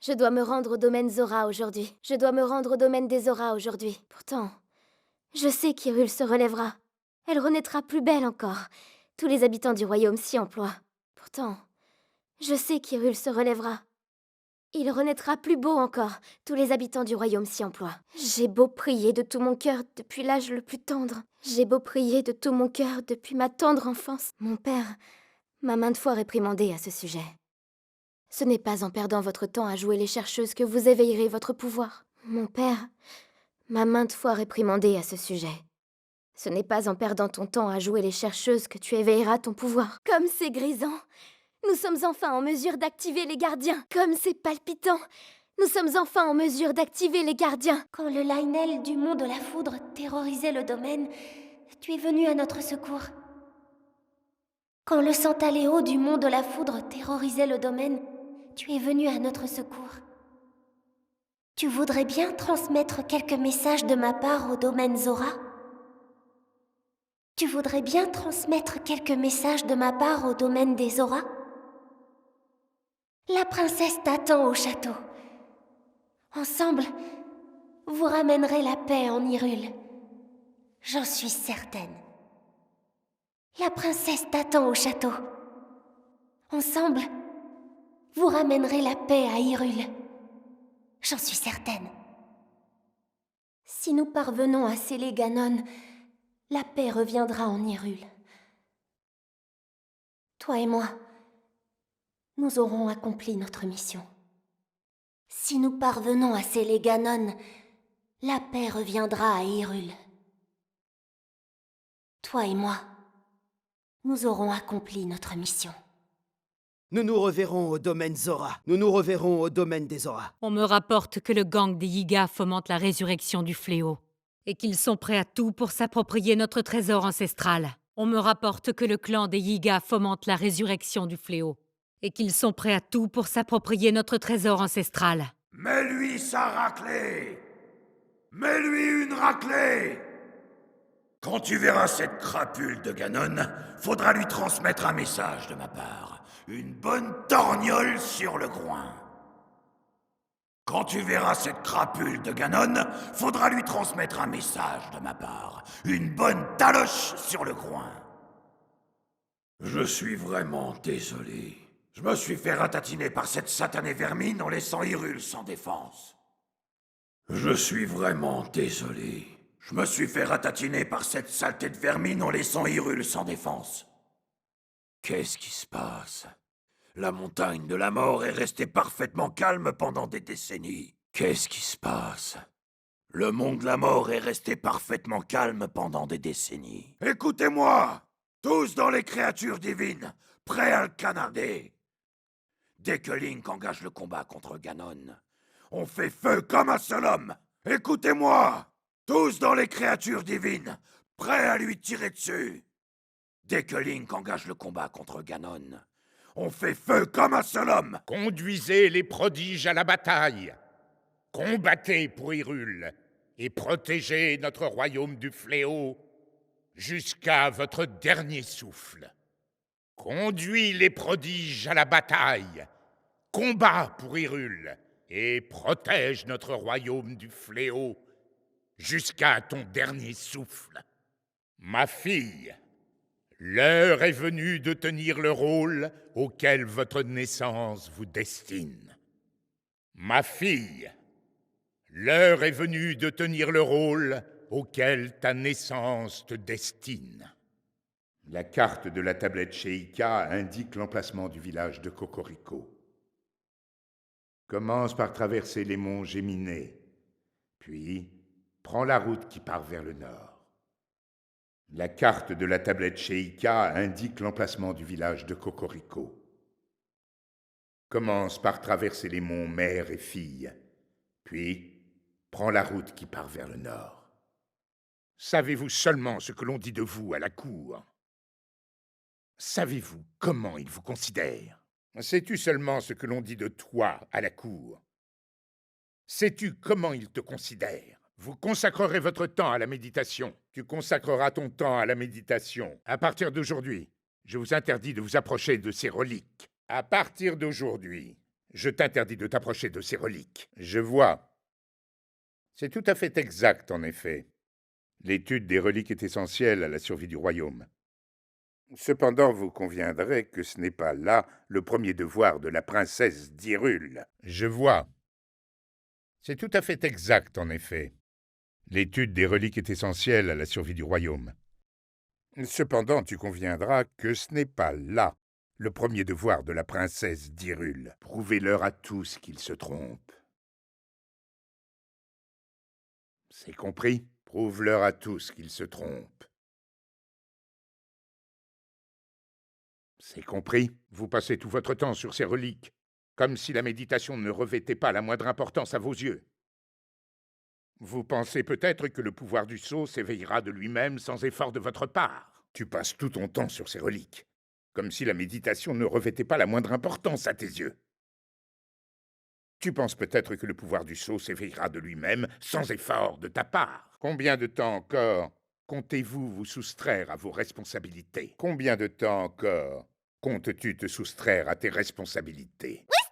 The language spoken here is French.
Je dois me rendre au domaine Zora aujourd'hui. Je dois me rendre au domaine des Zora aujourd'hui. Pourtant, je sais qu'Hyrule se relèvera. Elle renaîtra plus belle encore. Tous les habitants du royaume s'y emploient. Pourtant, je sais qu'Hyrule se relèvera. Il renaîtra plus beau encore. Tous les habitants du royaume s'y emploient. J'ai beau prier de tout mon cœur depuis l'âge le plus tendre. J'ai beau prier de tout mon cœur depuis ma tendre enfance. Mon père m'a maintes fois réprimandé à ce sujet. Ce n'est pas en perdant votre temps à jouer les chercheuses que vous éveillerez votre pouvoir. Mon père m'a maintes fois réprimandé à ce sujet. Ce n'est pas en perdant ton temps à jouer les chercheuses que tu éveilleras ton pouvoir. Comme c'est grisant! Nous sommes enfin en mesure d'activer les gardiens. Comme c'est palpitant! Nous sommes enfin en mesure d'activer les gardiens. Quand le Lionel du mont de la foudre terrorisait le domaine, tu es venu à notre secours. Quand le Santaléo du mont de la foudre terrorisait le domaine, tu es venu à notre secours. Tu voudrais bien transmettre quelques messages de ma part au domaine Zora? Tu voudrais bien transmettre quelques messages de ma part au domaine des Zora? La princesse t'attend au château. Ensemble, vous ramènerez la paix en Hyrule. J'en suis certaine. La princesse t'attend au château. Ensemble, vous ramènerez la paix à Hyrule. J'en suis certaine. Si nous parvenons à sceller Ganon, la paix reviendra en Hyrule. Toi et moi, nous aurons accompli notre mission. Si nous parvenons à sceller Ganon, la paix reviendra à Hyrule. Toi et moi, nous aurons accompli notre mission. Nous nous reverrons au domaine Zora. Nous nous reverrons au domaine des Zora. On me rapporte que le gang des Yiga fomente la résurrection du fléau, et qu'ils sont prêts à tout pour s'approprier notre trésor ancestral. On me rapporte que le clan des Yiga fomente la résurrection du fléau, et qu'ils sont prêts à tout pour s'approprier notre trésor ancestral. Mets-lui sa raclée! Mets-lui une raclée! Quand tu verras cette crapule de Ganon, faudra lui transmettre un message de ma part. Une bonne torgnole sur le groin. Quand tu verras cette crapule de Ganon, faudra lui transmettre un message de ma part. Une bonne taloche sur le groin. Je suis vraiment désolé. Je me suis fait ratatiner par cette satanée vermine en laissant Hyrule sans défense. Je suis vraiment désolé. Je me suis fait ratatiner par cette saleté de vermine en laissant Hyrule sans défense. Qu'est-ce qui se passe? La montagne de la mort est restée parfaitement calme pendant des décennies. Qu'est-ce qui se passe? Le monde de la mort est resté parfaitement calme pendant des décennies. Écoutez-moi! Tous dans les créatures divines, prêts à le canarder. Dès que Link engage le combat contre Ganon, on fait feu comme un seul homme. Écoutez-moi! Tous dans les créatures divines, prêts à lui tirer dessus. Dès que Link engage le combat contre Ganon, on fait feu comme un seul homme. Conduisez les prodiges à la bataille. Combattez pour Hyrule et protégez notre royaume du fléau jusqu'à votre dernier souffle. Conduis les prodiges à la bataille. Combat pour Hyrule et protège notre royaume du fléau jusqu'à ton dernier souffle. Ma fille, l'heure est venue de tenir le rôle auquel votre naissance vous destine. Ma fille, l'heure est venue de tenir le rôle auquel ta naissance te destine. La carte de la tablette Sheikah indique l'emplacement du village de Cocorico. Commence par traverser les monts Géminées, puis prends la route qui part vers le nord. La carte de la tablette Sheikah indique l'emplacement du village de Cocorico. Commence par traverser les monts Mère et Fille, puis prends la route qui part vers le nord. Savez-vous seulement ce que l'on dit de vous à la cour? Savez-vous comment ils vous considèrent? Sais-tu seulement ce que l'on dit de toi à la cour? Sais-tu comment ils te considèrent? Vous consacrerez votre temps à la méditation. Tu consacreras ton temps à la méditation. À partir d'aujourd'hui, je vous interdis de vous approcher de ces reliques. À partir d'aujourd'hui, Je t'interdis de t'approcher de ces reliques. Je vois. C'est tout à fait exact, en effet. L'étude des reliques est essentielle à la survie du royaume. Cependant, vous conviendrez que ce n'est pas là le premier devoir de la princesse d'Hyrule. Je vois. C'est tout à fait exact, en effet. L'étude des reliques est essentielle à la survie du royaume. Cependant, tu conviendras que ce n'est pas là le premier devoir de la princesse d'Hyrule. Prouvez-leur à tous qu'ils se trompent. C'est compris? Prouve-leur à tous qu'ils se trompent. C'est compris? Vous passez tout votre temps sur ces reliques, comme si la méditation ne revêtait pas la moindre importance à vos yeux. Vous pensez peut-être que le pouvoir du sceau s'éveillera de lui-même sans effort de votre part. Tu passes tout ton temps sur ces reliques, comme si la méditation ne revêtait pas la moindre importance à tes yeux. Tu penses peut-être que le pouvoir du sceau s'éveillera de lui-même sans effort de ta part. Combien de temps encore comptez-vous vous soustraire à vos responsabilités? Combien de temps encore comptes-tu te soustraire à tes responsabilités? Où